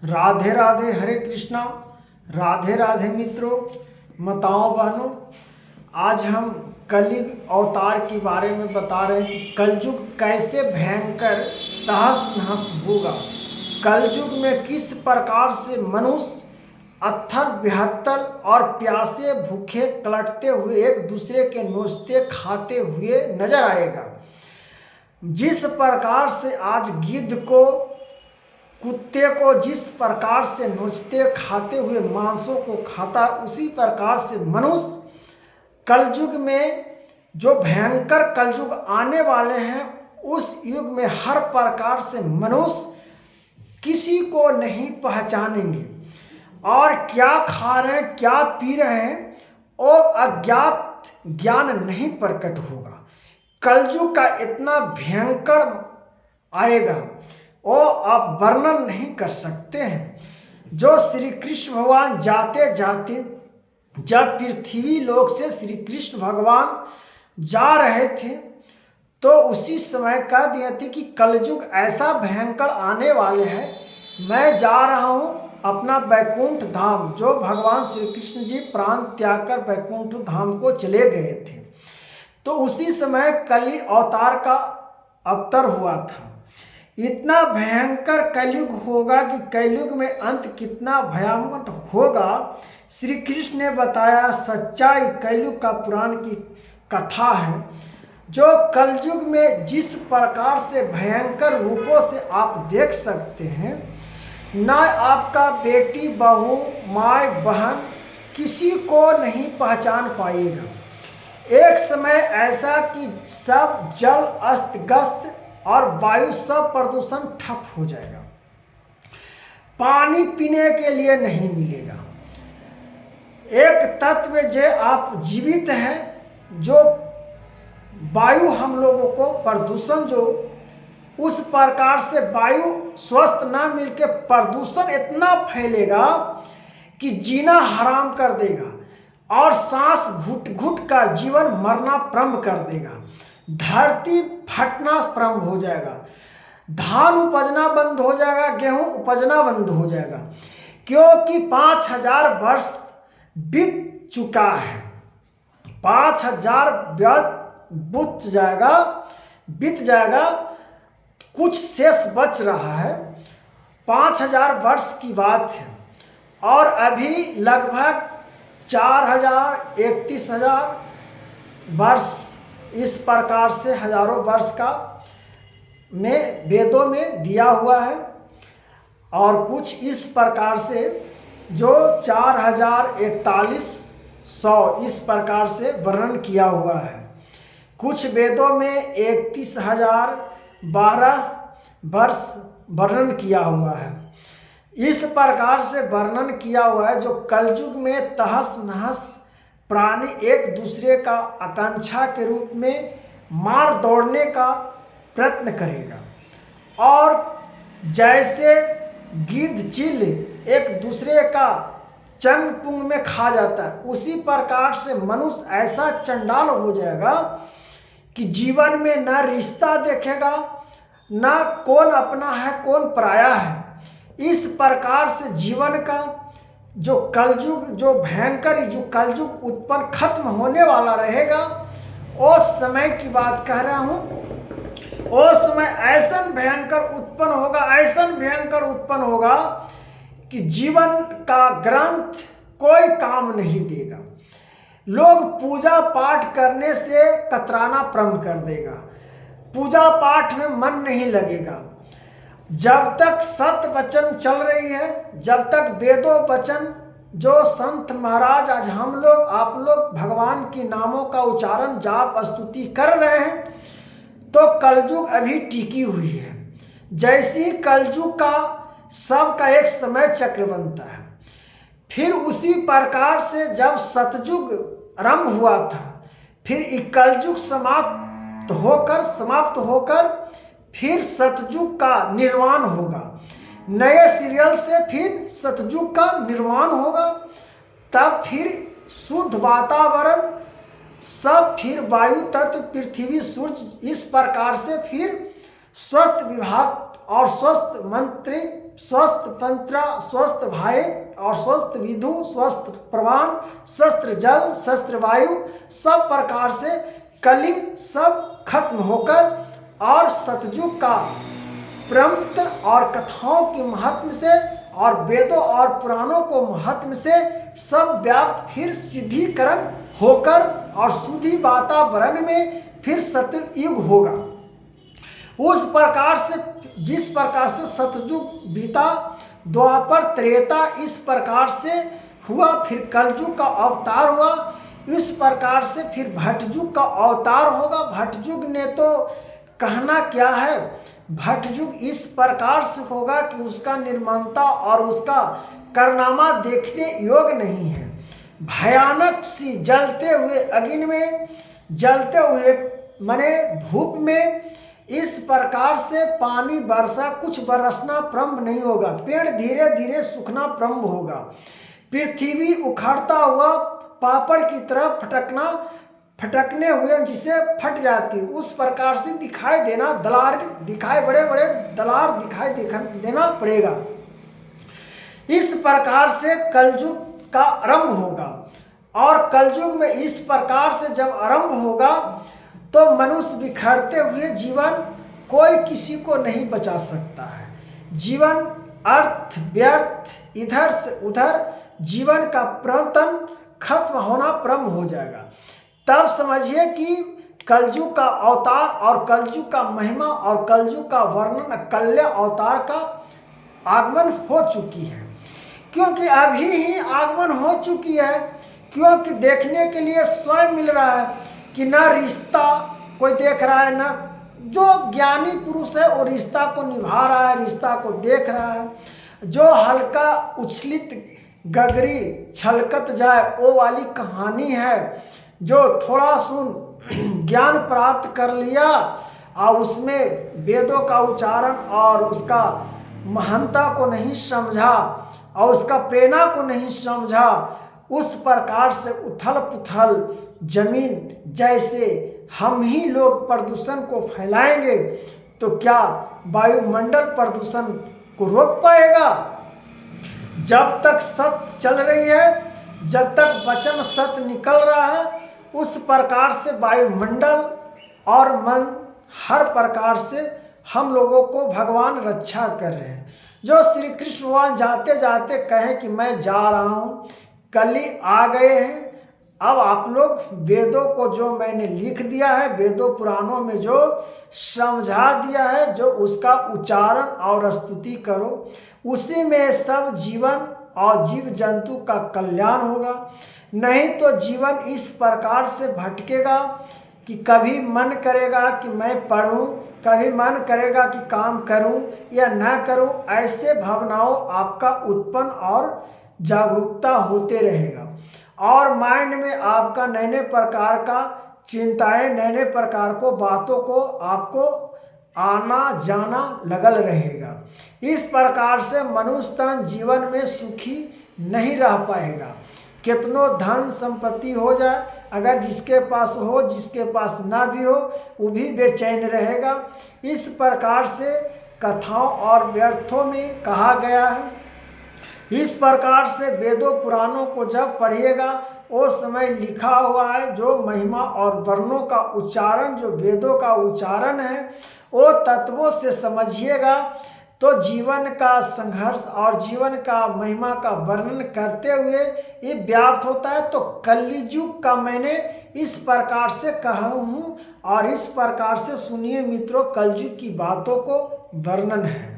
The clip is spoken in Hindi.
राधे राधे, हरे कृष्णा। राधे राधे मित्रों, माताओं बहनों, आज हम कलयुग अवतार के बारे में बता रहे हैं कि कलयुग कैसे भयंकर तहस नहस होगा। कलयुग में किस प्रकार से मनुष्य अत्थर बिहत्तर और प्यासे भूखे कलटते हुए एक दूसरे के नोचते खाते हुए नजर आएगा। जिस प्रकार से आज गिद्ध को, कुत्ते को जिस प्रकार से नोचते खाते हुए मांसों को खाता, उसी प्रकार से मनुष्य कलयुग में, जो भयंकर कलयुग आने वाले हैं, उस युग में हर प्रकार से मनुष्य किसी को नहीं पहचानेंगे और क्या खा रहे हैं, क्या पी रहे हैं, और अज्ञात ज्ञान नहीं प्रकट होगा। कलयुग का इतना भयंकर आएगा और आप वर्णन नहीं कर सकते हैं। जो श्री कृष्ण भगवान जाते जाते, जब पृथ्वी लोक से श्री कृष्ण भगवान जा रहे थे, तो उसी समय कह दिए थे कि कलयुग ऐसा भयंकर आने वाले हैं, मैं जा रहा हूँ अपना बैकुंठ धाम। जो भगवान श्री कृष्ण जी प्राण त्याग कर बैकुंठ धाम को चले गए थे, तो उसी समय कली अवतार का अवतर हुआ था। इतना भयंकर कलयुग होगा कि कलयुग में अंत कितना भयानक होगा, श्री कृष्ण ने बताया। सच्चाई कलयुग का पुराण की कथा है। जो कलयुग में जिस प्रकार से भयंकर रूपों से आप देख सकते हैं, ना आपका बेटी बहू माँ बहन किसी को नहीं पहचान पाएगा। एक समय ऐसा कि सब जल अस्त व्यस्त और वायु सब प्रदूषण ठप हो जाएगा, पानी पीने के लिए नहीं मिलेगा। एक तत्व जो आप जीवित हैं, जो वायु हम लोगों को प्रदूषण, जो उस प्रकार से वायु स्वस्थ ना मिलके प्रदूषण इतना फैलेगा कि जीना हराम कर देगा और सांस घुट घुट कर जीवन मरना प्रारंभ कर देगा। धरती फटना प्रारंभ हो जाएगा, धान उपजना बंद हो जाएगा, गेहूं उपजना बंद हो जाएगा, क्योंकि 5000 वर्ष बीत चुका है। 5000 बीत जाएगा, कुछ शेष बच रहा है। 5000 वर्ष की बात है और अभी लगभग 4000 31,000 वर्ष, इस प्रकार से हजारों वर्ष का में वेदों में दिया हुआ है। और कुछ इस प्रकार से जो 4041,100 इस प्रकार से वर्णन किया हुआ है। कुछ वेदों में 31,012 वर्ष वर्णन किया हुआ है। इस प्रकार से वर्णन किया हुआ है। जो कलयुग में तहस नहस प्राणी एक दूसरे का आकांक्षा के रूप में मार दौड़ने का प्रयत्न करेगा, और जैसे गिद्ध चील एक दूसरे का चंग पुंग में खा जाता है, उसी प्रकार से मनुष्य ऐसा चंडाल हो जाएगा कि जीवन में न रिश्ता देखेगा, न कौन अपना है कौन पराया है। इस प्रकार से जीवन का जो कलयुग, जो भयंकर जो कलयुग उत्पन्न खत्म होने वाला रहेगा, उस समय की बात कह रहा हूँ। उस समय ऐसा भयंकर उत्पन्न होगा, ऐसा भयंकर उत्पन्न होगा कि जीवन का ग्रंथ कोई काम नहीं देगा। लोग पूजा पाठ करने से कतराना प्रारंभ कर देगा, पूजा पाठ में मन नहीं लगेगा। जब तक सत्य वचन चल रही है, जब तक वेदों वचन, जो संत महाराज आज हम लोग आप लोग भगवान के नामों का उच्चारण जाप स्तुति कर रहे हैं, तो कलयुग अभी टिकी हुई है। जैसी कलयुग का सबका एक समय चक्र बनता है, फिर उसी प्रकार से जब सतयुग आरंभ हुआ था, फिर कलयुग समाप्त होकर फिर सतयुग का निर्माण होगा। नए सीरियल से फिर सतयुग का निर्माण होगा, तब फिर शुद्ध वातावरण, सब फिर वायु तत्व, पृथ्वी, सूर्य, इस प्रकार से फिर स्वस्थ विभाग और स्वस्थ मंत्री स्वस्थ पंत्रा, स्वस्थ भाई और स्वस्थ विधु, स्वस्थ प्रवान, शस्त्र जल, शस्त्र वायु, सब प्रकार से कली सब खत्म होकर और सतयुग का परंपरा और कथाओं के महत्व से और वेदों और पुराणों को महत्व से सब व्याप्त फिर सिद्धिकरण होकर और शुद्धि वातावरण में फिर सतयुग होगा। उस प्रकार से जिस प्रकार से सतयुग बीता, द्वापर त्रेता इस प्रकार से हुआ, फिर कलयुग का अवतार हुआ, इस प्रकार से फिर भटयुग का अवतार होगा। भटयुग ने तो कहना क्या है, भटयुग इस प्रकार से होगा कि उसका निर्ममता और उसका कारनामा देखने योग्य नहीं है। भयानक सी जलते हुए अग्नि में, जलते हुए माने धूप में, इस प्रकार से पानी वर्षा कुछ बरसना प्रारंभ नहीं होगा, पेड़ धीरे धीरे सूखना प्रारंभ होगा, पृथ्वी उखड़ता हुआ पापड़ की तरह फटकने हुए जिसे फट जाती, उस प्रकार से दिखाई देना, दलार दिखाई, बड़े बड़े दलार दिखाई देना पड़ेगा। इस प्रकार से कलयुग का आरंभ होगा और कलयुग में इस प्रकार से जब आरंभ होगा तो मनुष्य बिखरते हुए जीवन कोई किसी को नहीं बचा सकता है। जीवन अर्थ व्यर्थ, इधर से उधर जीवन का प्रतन खत्म होना प्रारंभ हो जाएगा। तब समझिए कि कलयुग का अवतार और कलयुग का महिमा और कलयुग का वर्णन कल्य अवतार का आगमन हो चुकी है, क्योंकि अभी ही आगमन हो चुकी है, क्योंकि देखने के लिए स्वयं मिल रहा है कि न रिश्ता कोई देख रहा है, न जो ज्ञानी पुरुष है वो रिश्ता को निभा रहा है, रिश्ता को देख रहा है। जो हल्का उछलित गगरी छलकत जाए वो वाली कहानी है। जो थोड़ा सुन ज्ञान प्राप्त कर लिया और उसमें वेदों का उच्चारण और उसका महानता को नहीं समझा और उसका प्रेरणा को नहीं समझा, उस प्रकार से उथल पुथल जमीन जैसे हम ही लोग प्रदूषण को फैलाएंगे तो क्या वायुमंडल प्रदूषण को रोक पाएगा? जब तक सत्य चल रही है, जब तक वचन सत्य निकल रहा है, उस प्रकार से वायुमंडल और मन हर प्रकार से हम लोगों को भगवान रक्षा कर रहे हैं। जो श्री कृष्ण भगवान जाते जाते कहें कि मैं जा रहा हूँ, कली आ गए हैं, अब आप लोग वेदों को जो मैंने लिख दिया है, वेदों पुराणों में जो समझा दिया है, जो उसका उच्चारण और स्तुति करो, उसी में सब जीवन और जीव जंतु का कल्याण होगा। नहीं तो जीवन इस प्रकार से भटकेगा कि कभी मन करेगा कि मैं पढ़ूं, कभी मन करेगा कि काम करूं या ना करूं, ऐसे भावनाओं आपका उत्पन्न और जागरूकता होते रहेगा और माइंड में आपका नए नए प्रकार का चिंताएं, नए नए प्रकार को बातों को आपको आना जाना लगल रहेगा। इस प्रकार से मनुष्य तन जीवन में सुखी नहीं रह पाएगा। कितनों धन संपत्ति हो जाए, अगर जिसके पास हो, जिसके पास ना भी हो, वो भी बेचैन रहेगा। इस प्रकार से कथाओं और व्यर्थों में कहा गया है। इस प्रकार से वेदों पुराणों को जब पढ़िएगा, वो समय लिखा हुआ है, जो महिमा और वर्णों का उच्चारण, जो वेदों का उच्चारण है, वो तत्वों से समझिएगा तो जीवन का संघर्ष और जीवन का महिमा का वर्णन करते हुए ये व्याप्त होता है। तो कलियुग का मैंने इस प्रकार से कहा हूँ और इस प्रकार से सुनिए मित्रों, कलयुग की बातों को वर्णन है।